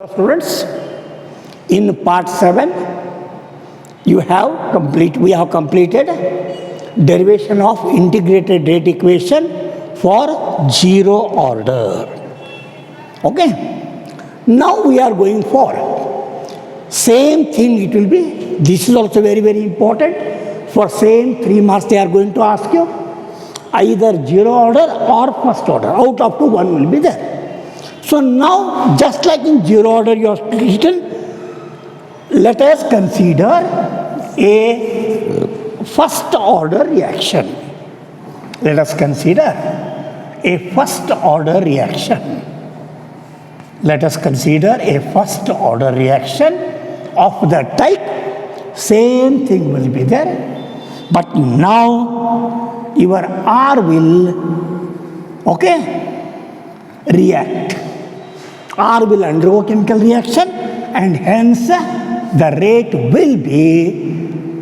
Students, in part 7, we have completed derivation of integrated rate equation for zero order. Okay. Now we are going for same thing. It will be. This is also very important. For same 3 marks they are going to ask you either zero order or first order. Out of 2, one will be there. So now, just like in zero order you have written, let us consider a first order reaction. Let us consider a first order reaction. Let us consider a first order reaction of the type, same thing will be there, but now your R will, react. R will undergo chemical reaction, and hence the rate will be,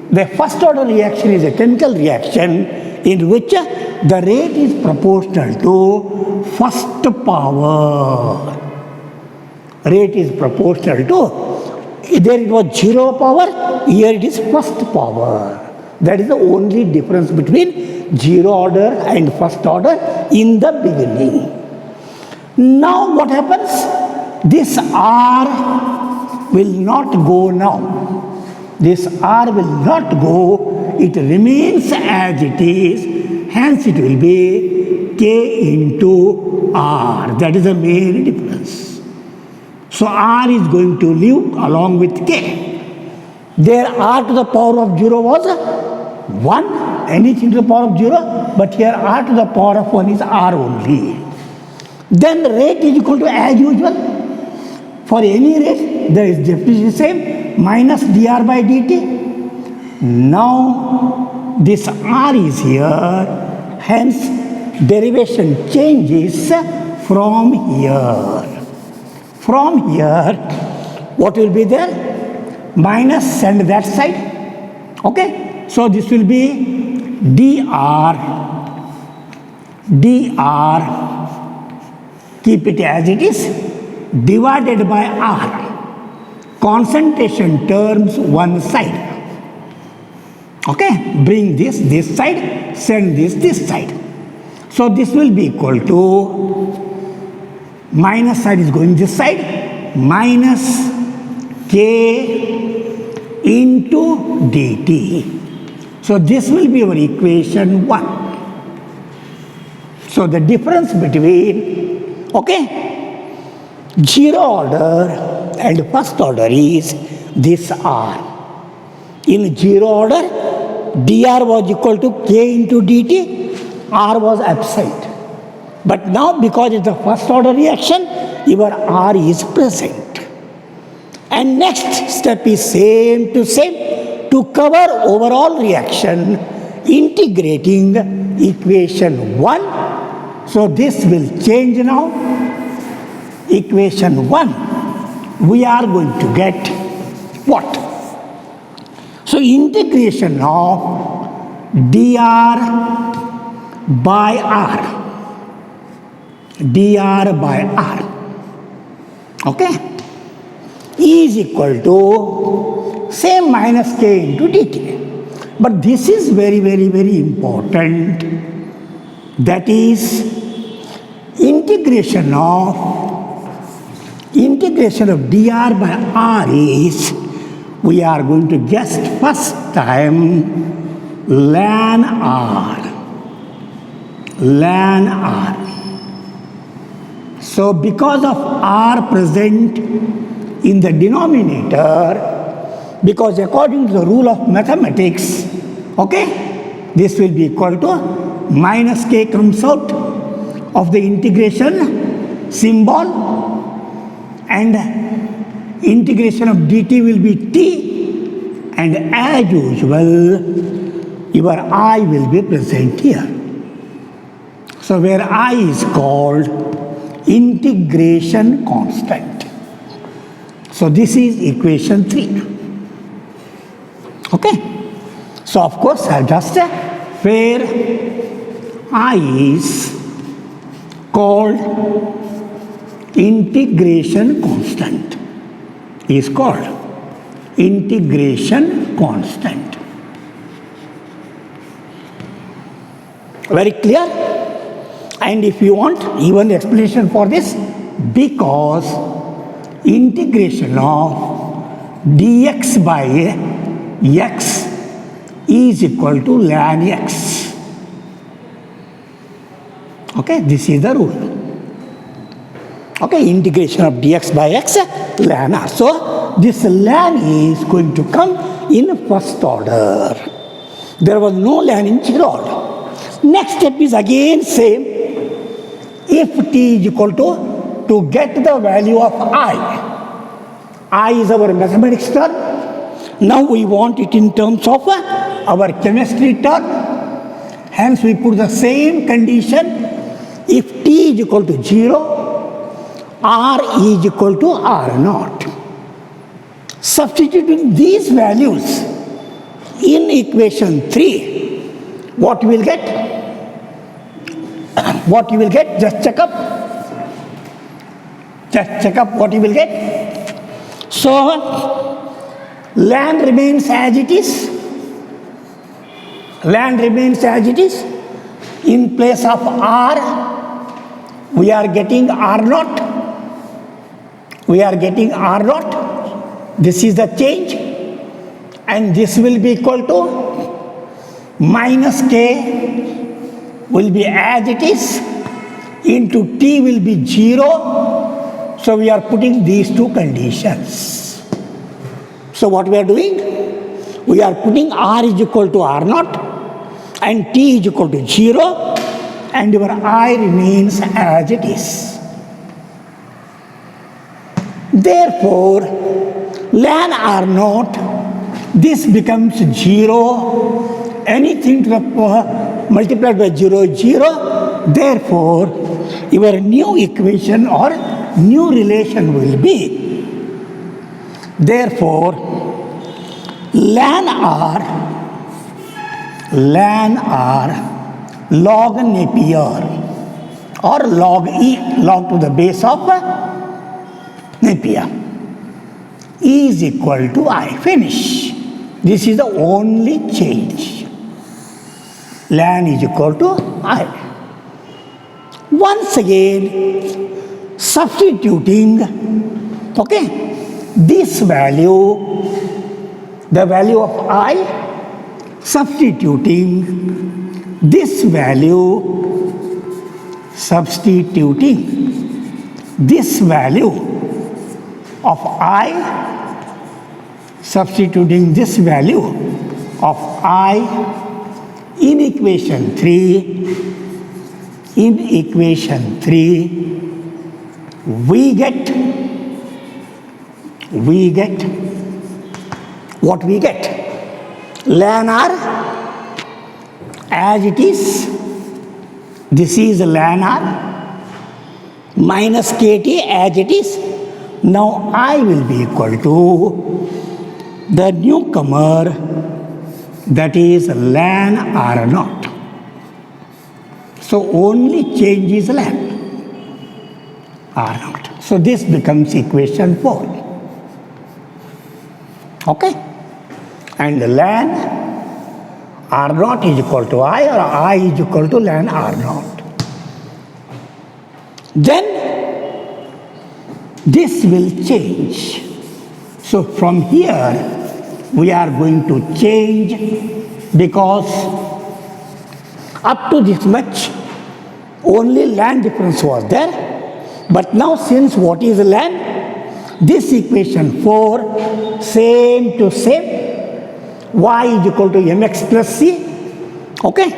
the first order reaction is a chemical reaction in which the rate is proportional to first power. Rate is proportional to, there it was zero power, here it is first power. That is the only difference between zero order and first order in the beginning. Now what happens? This R will not go now. This R will not go. It remains as it is. Hence it will be K into R. That is the main difference. So R is going to live along with K. There R to the power of 0 was 1. Anything to the power of 0. But here R to the power of 1 is R only. Then the rate is equal to, as usual, for any rate, there is definition same, minus dr by dt. Now, this R is here, hence derivation changes from here. From here, what will be there? Minus, send that side. Okay? So, this will be dr, keep it as it is, divided by R. Concentration terms one side. Okay? Bring this side, send this side. So this will be equal to, minus side is going this side, minus K into dt. So this will be our equation 1. So the difference between, zero order and first order is this R. In zero order, dr was equal to K into dt, R was absent. But now because it's the first order reaction, your R is present. And next step is same to cover overall reaction, integrating equation 1. So this will change now. Equation 1, we are going to get what? So integration of dr by R, is equal to same minus K into dt. But this is very important. That is integration of dr by R is, we are going to guess first time, ln R. So because of R present in the denominator, because according to the rule of mathematics, this will be equal to, minus K comes out of the integration symbol, and integration of dt will be t, and as usual your I will be present here. So where I is called integration constant. So this is equation 3. So of course I'll just where I is called integration constant. is called integration constant. Very clear? And if you want even explanation for this, because integration of dx by x is equal to ln x. Okay, this is the rule. Okay, integration of dx by x ln r. So this ln is going to come in first order. There was no ln in zero order. Next step is again same. If t is equal to get the value of I is our mathematics term. Now we want it in terms of our chemistry term. Hence we put the same condition. If t is equal to 0, r is equal to r naught. Substituting these values in equation 3, what you will get? What you will get? Just check up. Just check up what you will get. So, ln remains as it is. Ln remains as it is. In place of r, we are getting r naught. We are getting r naught. This is the change. And this will be equal to minus k will be as it is, into t will be 0. So we are putting these two conditions. So what we are doing? We are putting r is equal to r naught and t is equal to 0, and your I remains as it is. Therefore, ln r naught, this becomes 0. Anything to the multiplied by 0 is 0. Therefore, your new equation or new relation will be, therefore, ln r log Napier or log E, log to the base of Napier, is equal to I. Finish. This is the only change. Ln is equal to I. Once again, substituting, okay, this value, the value of I, substituting this value, this value of I, substituting this value of I in equation 3, we get what we get? Ln r as it is. This is ln r minus kt as it is. Now I will be equal to the newcomer, that is ln r naught. So only change is ln r naught. So this becomes equation 4. Okay? And ln r naught is equal to I, or I is equal to ln r naught. Then this will change. So from here we are going to change, because up to this much only ln difference was there. But now since what is ln? This equation 4, same to same, y is equal to mx plus c. Okay?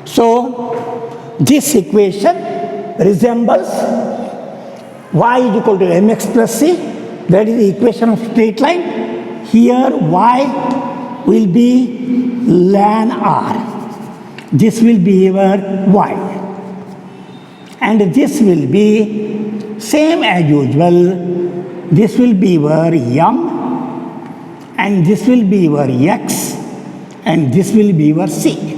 So this equation resembles y is equal to mx plus c. That is the equation of straight line. Here y will be ln r. This will be your y. And this will be same as usual. This will be your m, and this will be your x, and this will be your c.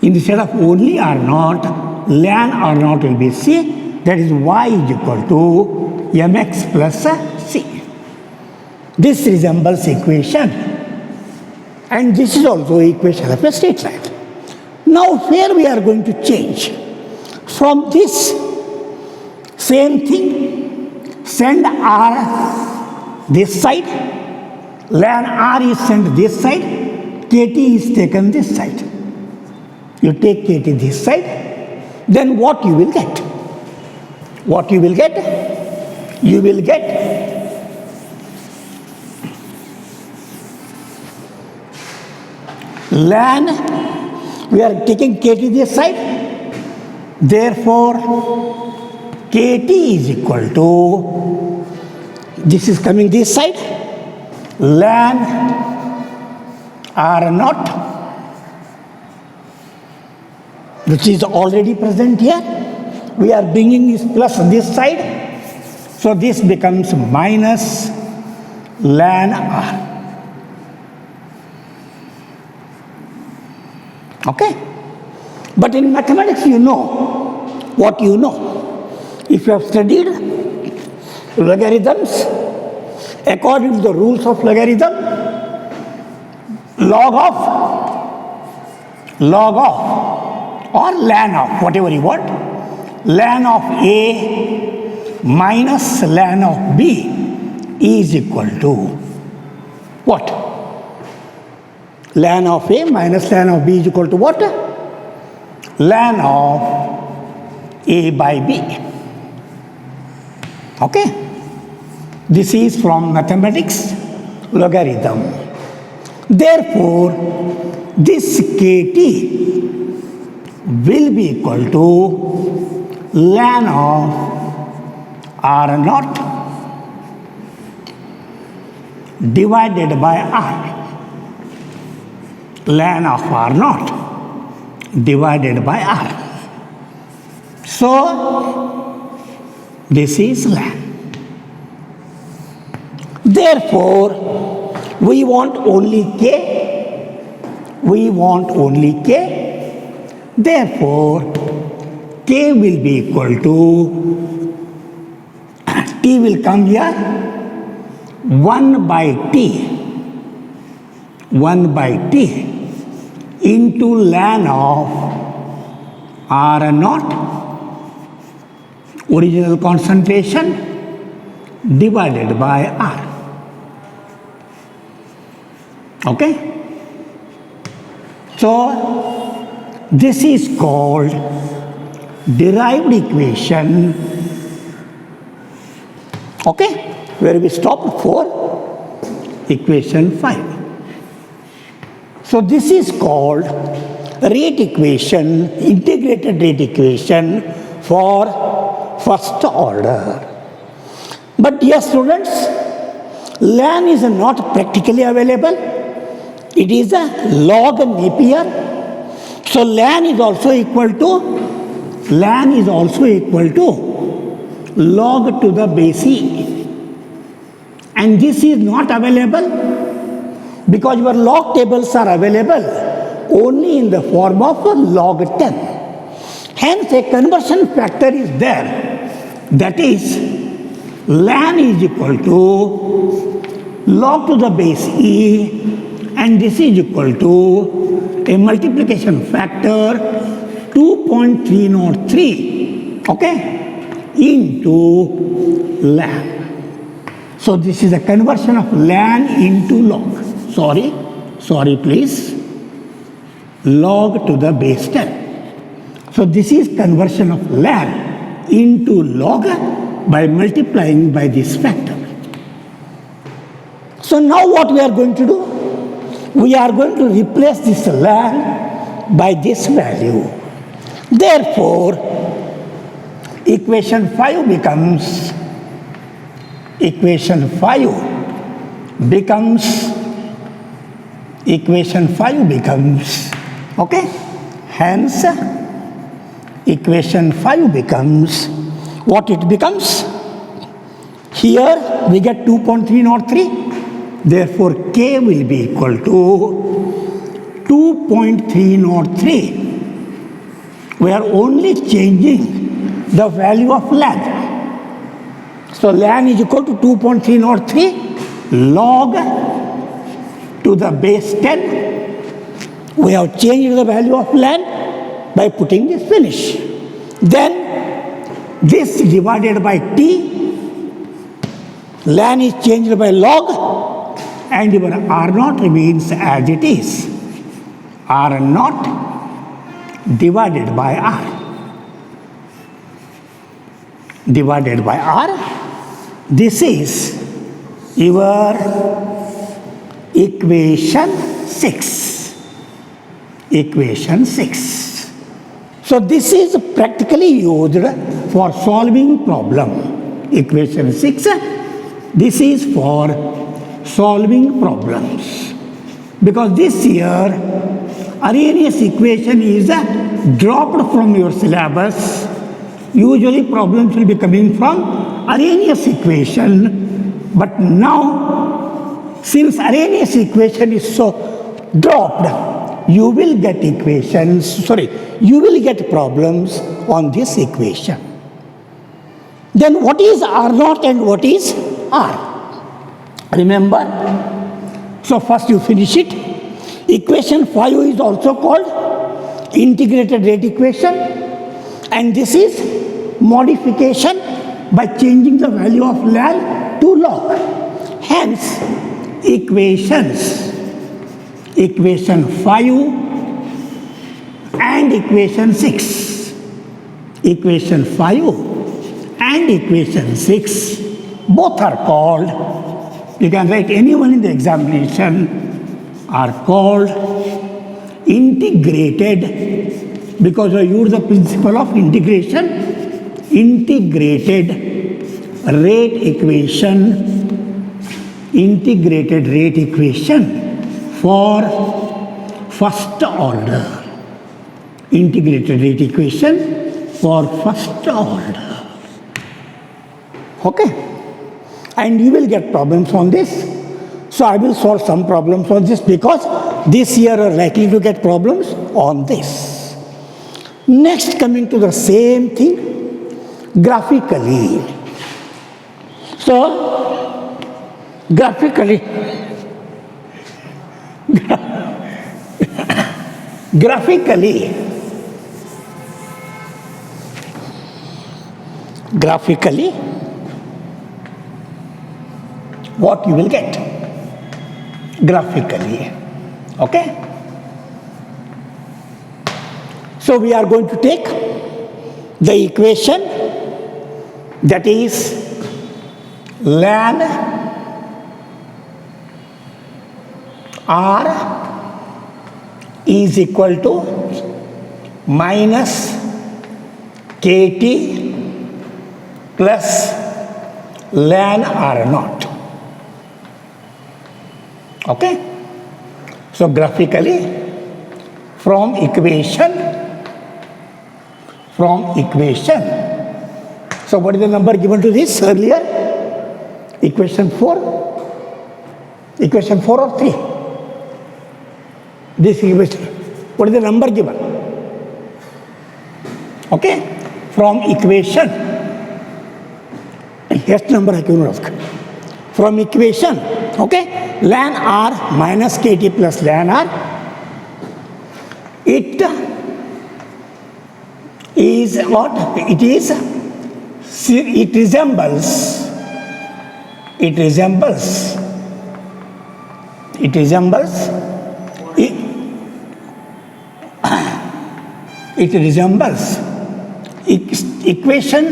Instead of only r naught, ln r naught will be c. That is y is equal to mx plus c. This resembles equation, and this is also equation of a straight line. Now here we are going to change from this same thing, send R this side, ln R is sent this side, KT is taken this side. You take KT this side, then what you will get? What you will get? You will get ln, we are taking KT this side, therefore KT is equal to, this is coming this side, ln R naught, which is already present here. We are bringing this plus this side, so this becomes minus ln R. Okay? But in mathematics, you know what you know. If you have studied logarithms, according to the rules of logarithm, log of or ln of, whatever you want, ln of A minus ln of B is equal to what? Ln of A minus ln of B is equal to what? Ln of A by B. Okay? This is from mathematics logarithm. Therefore, this KT will be equal to ln of R naught divided by R. Ln of R naught divided by R. So, this is ln. Therefore, we want only K. We want only K. Therefore, K will be equal to, T will come here, 1 by T. 1 by T into ln of R naught, original concentration, divided by R. Okay? So, this is called derived equation. Okay? Where we stopped for equation 5. So this is called rate equation, integrated rate equation for first order. But dear students, ln is not practically available. It is a log Napier. So ln is also equal to log to the base E. And this is not available because your log tables are available only in the form of log 10. Hence, a conversion factor is there. That is, ln is equal to log to the base E, and this is equal to a multiplication factor 2.303, okay, into ln. So this is a conversion of ln into log. Sorry please, log to the base 10. So this is conversion of ln into log by multiplying by this factor. So now what we are going to do? We are going to replace this ln by this value. Therefore, equation 5 becomes okay, hence equation 5 becomes what it becomes. Here we get 2.303, therefore K will be equal to 2.303. We are only changing the value of ln. So ln is equal to 2.303, log to the base 10. We have changed the value of ln by putting this finish. Then this divided by t, ln is changed by log, and your R0 remains as it is. R0 divided by R. Divided by R. This is your equation 6. Equation 6. So this is practically used for solving problem. Equation 6. This is for solving problems. Because this year Arrhenius equation is dropped from your syllabus. Usually problems will be coming from Arrhenius equation. But now, since Arrhenius equation is so dropped, you will get problems on this equation. Then what is R0 and what is R? Remember? So first you finish it. Equation 5 is also called integrated rate equation, and this is modification by changing the value of ln to log. Hence, equation 5 and equation 6. Equation 5 and equation 6 both are called, you can write anyone in the examination, are called integrated, because I use the principle of integration. Integrated rate equation. Integrated rate equation for first order. Integrated rate equation for first order. Okay? And you will get problems on this. So I will solve some problems on this, because this year are likely to get problems on this. Next, coming to the same thing, graphically. So, graphically, what you will get? Graphically. Okay? So we are going to take the equation that is ln R is equal to minus KT plus ln R0. Okay? So graphically, from equation, so what is the number given to this earlier? Equation 4? Equation 4 or 3? This equation, what is the number given? Okay? From equation, yes number I can ask. From equation, okay? Ln R minus KT plus ln R, it is what? It resembles equation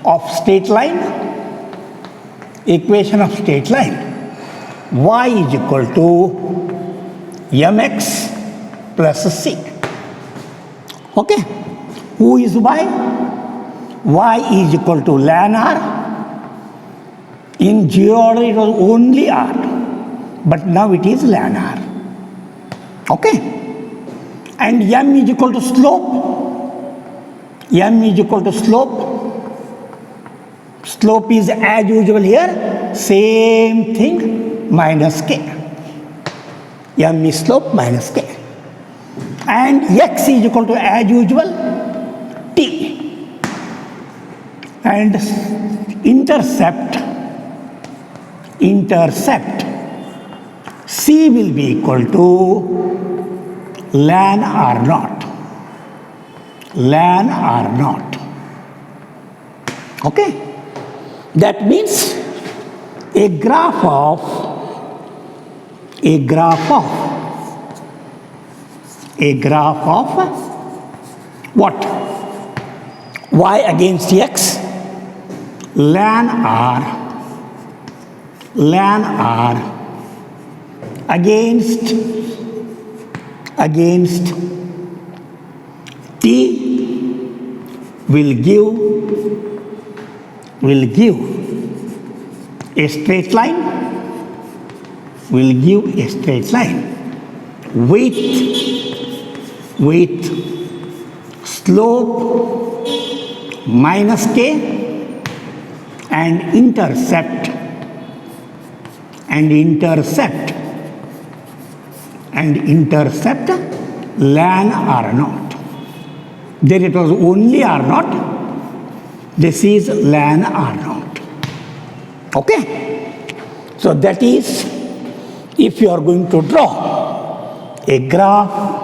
of straight line. Y is equal to mx plus c. Okay? Who is y? Y is equal to ln R. In G order it was only R, but now it is ln R. Okay? And m is equal to slope. Slope is as usual here, same thing, minus k. M is slope minus k. And x is equal to as usual t. And intercept intercept C will be equal to ln R naught. Ln R naught. Okay? That means a graph of what? Y against x, ln R against t will give a straight line, with slope minus k and intercept ln R naught. There it was only R naught. This is ln R naught. Okay? So that is, if you are going to draw a graph,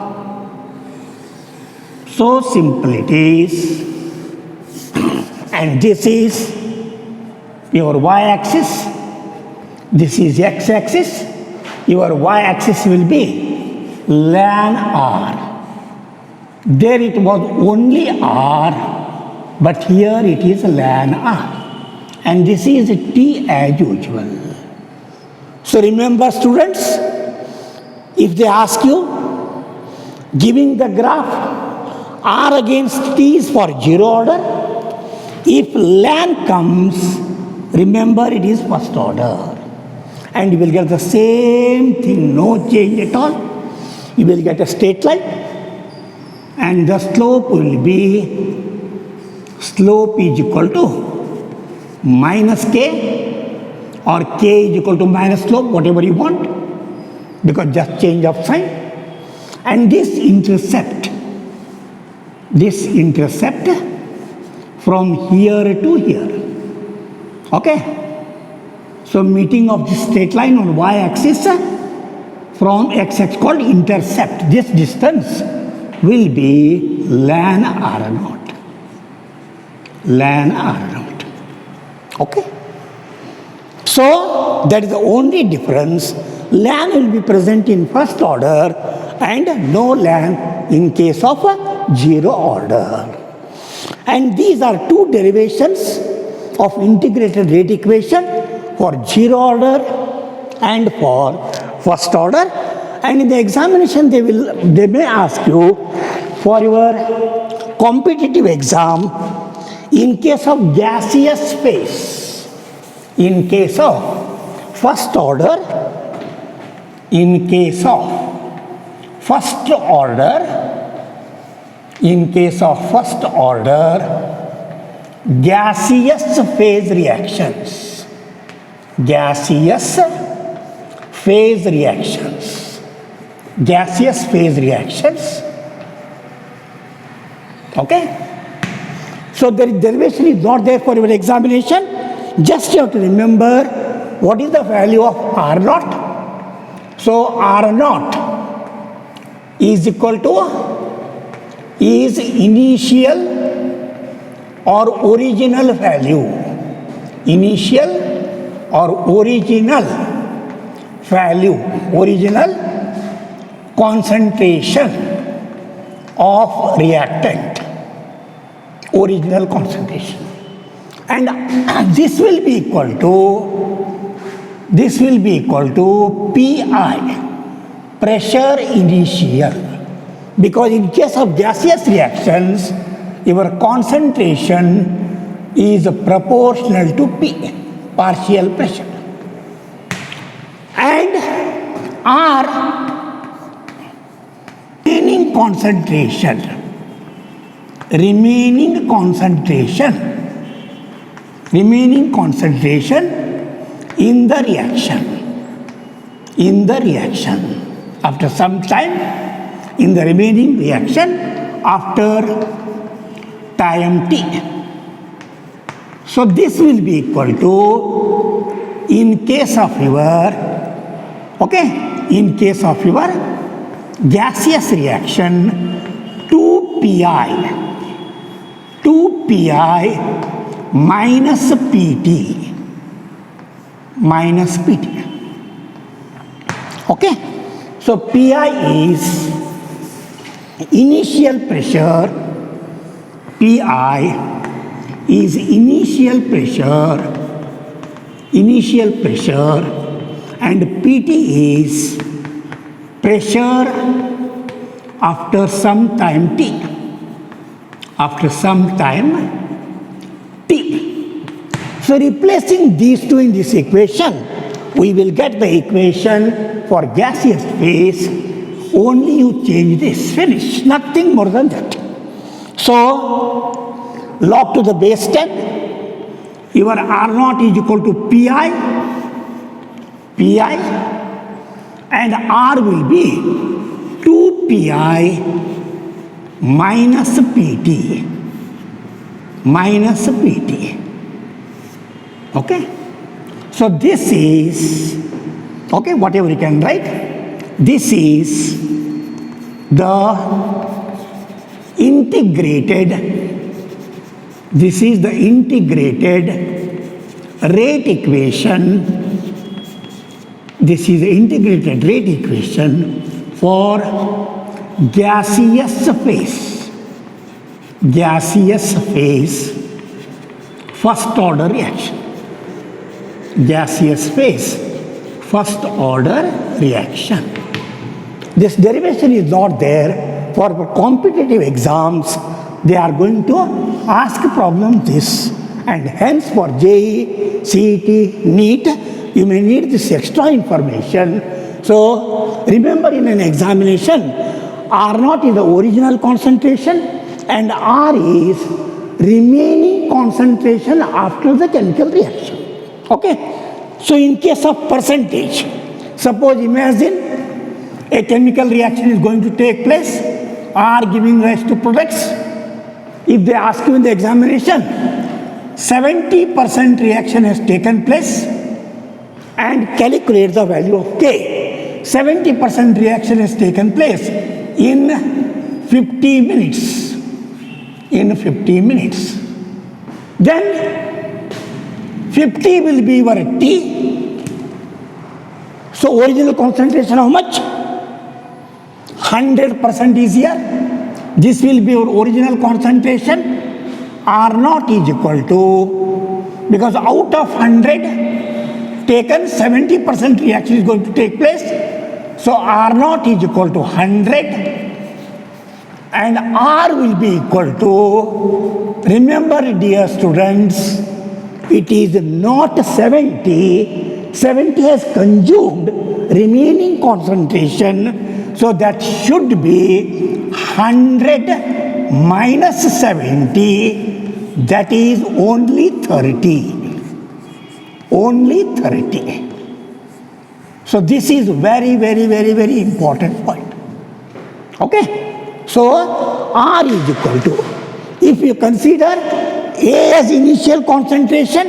so simple it is, and this is your y-axis, this is x-axis, your y-axis will be ln R. There it was only R, but here it is ln R. And this is t as usual. So remember, students, if they ask you, giving the graph R against t is for 0 order. If ln comes, remember it is first order. And you will get the same thing, no change at all. You will get a straight line. And the slope will be, slope is equal to minus k, or k is equal to minus slope, whatever you want, because just change of sign. And this intercept from here to here. Okay? So meeting of this straight line on y-axis from x-axis called intercept. This distance will be ln R naught. Ln R naught. Okay? So that is the only difference. Ln will be present in first order and no ln in case of 0 order. And these are two derivations of integrated rate equation for 0 order and for first order. And in the examination they may ask you for your competitive exam, in case of gaseous phase, in case of first order, gaseous phase reactions. Okay? So the derivation is not there for your examination. Just you have to remember what is the value of R naught. So R naught is equal to initial or original value. Original concentration of reactant. Original concentration. And this will be equal to PI, pressure initial. Because in case of gaseous reactions, your concentration is proportional to P, partial pressure. And R, remaining concentration in the reaction. After some time, in the remaining reaction, after time t. So this will be equal to in case of your, in case of your gaseous reaction, 2pi minus pt. Okay, so pi is initial pressure, pi is initial pressure, and pt is pressure after some time t. So replacing these two in this equation, we will get the equation for gaseous phase. Only you change this, finish, nothing more than that. So log to the base 10, your R0 is equal to pi, and R will be 2pi minus pt. Okay, so this is, whatever you can write, this is the integrated rate equation. This is the integrated rate equation for gaseous phase first order reaction. This derivation is not there for competitive exams. They are going to ask problem this, and hence for JEE, CET, NEET, you may need this extra information. So remember, in an examination, R0 is the original concentration and R is remaining concentration after the chemical reaction. Okay, so in case of percentage, suppose imagine a chemical reaction is going to take place, R giving rise to products. If they ask you in the examination, 70% reaction has taken place, and calculate the value of K. 70% reaction has taken place in 50 minutes. Then 50 will be your T. So original concentration how much? 100% is here. This will be your original concentration. R0 is equal to, because out of 100 taken, 70% reaction is going to take place. So R0 is equal to 100, and R will be equal to, remember dear students, it is not 70. 70 has consumed remaining concentration, so that should be 100 minus 70, that is only 30. So this is very, very, very, very important point. Okay, so R is equal to, if you consider A as initial concentration,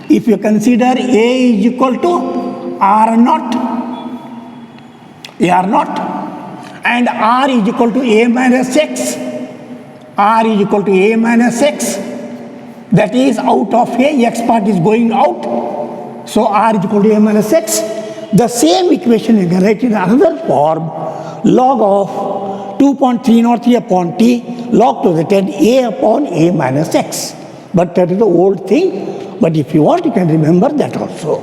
if you consider A is equal to R0, and R is equal to A minus X, that is out of A, X part is going out, so R is equal to A minus X. The same equation you can write in another form, log of 2.303 upon T, log to the 10 A upon A minus X. But that is the old thing, but if you want, you can remember that also.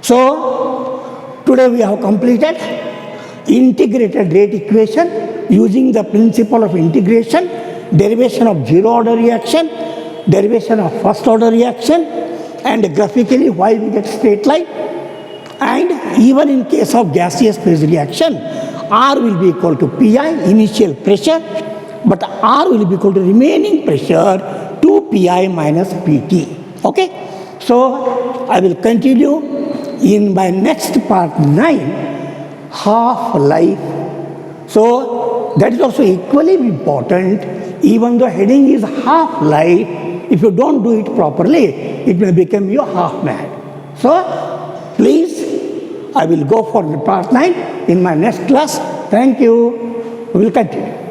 So today we have completed integrated rate equation using the principle of integration, derivation of zero order reaction, derivation of first order reaction, and graphically why we get straight line. And even in case of gaseous phase reaction, R will be equal to Pi, initial pressure, but R will be equal to remaining pressure, 2Pi minus Pt. Okay, so I will continue in my next part 9, half-life. So that is also equally important. Even though heading is half-life, if you don't do it properly, it may become your half-mad. So, please, I will go for the part 9 in my next class. Thank you. We will continue.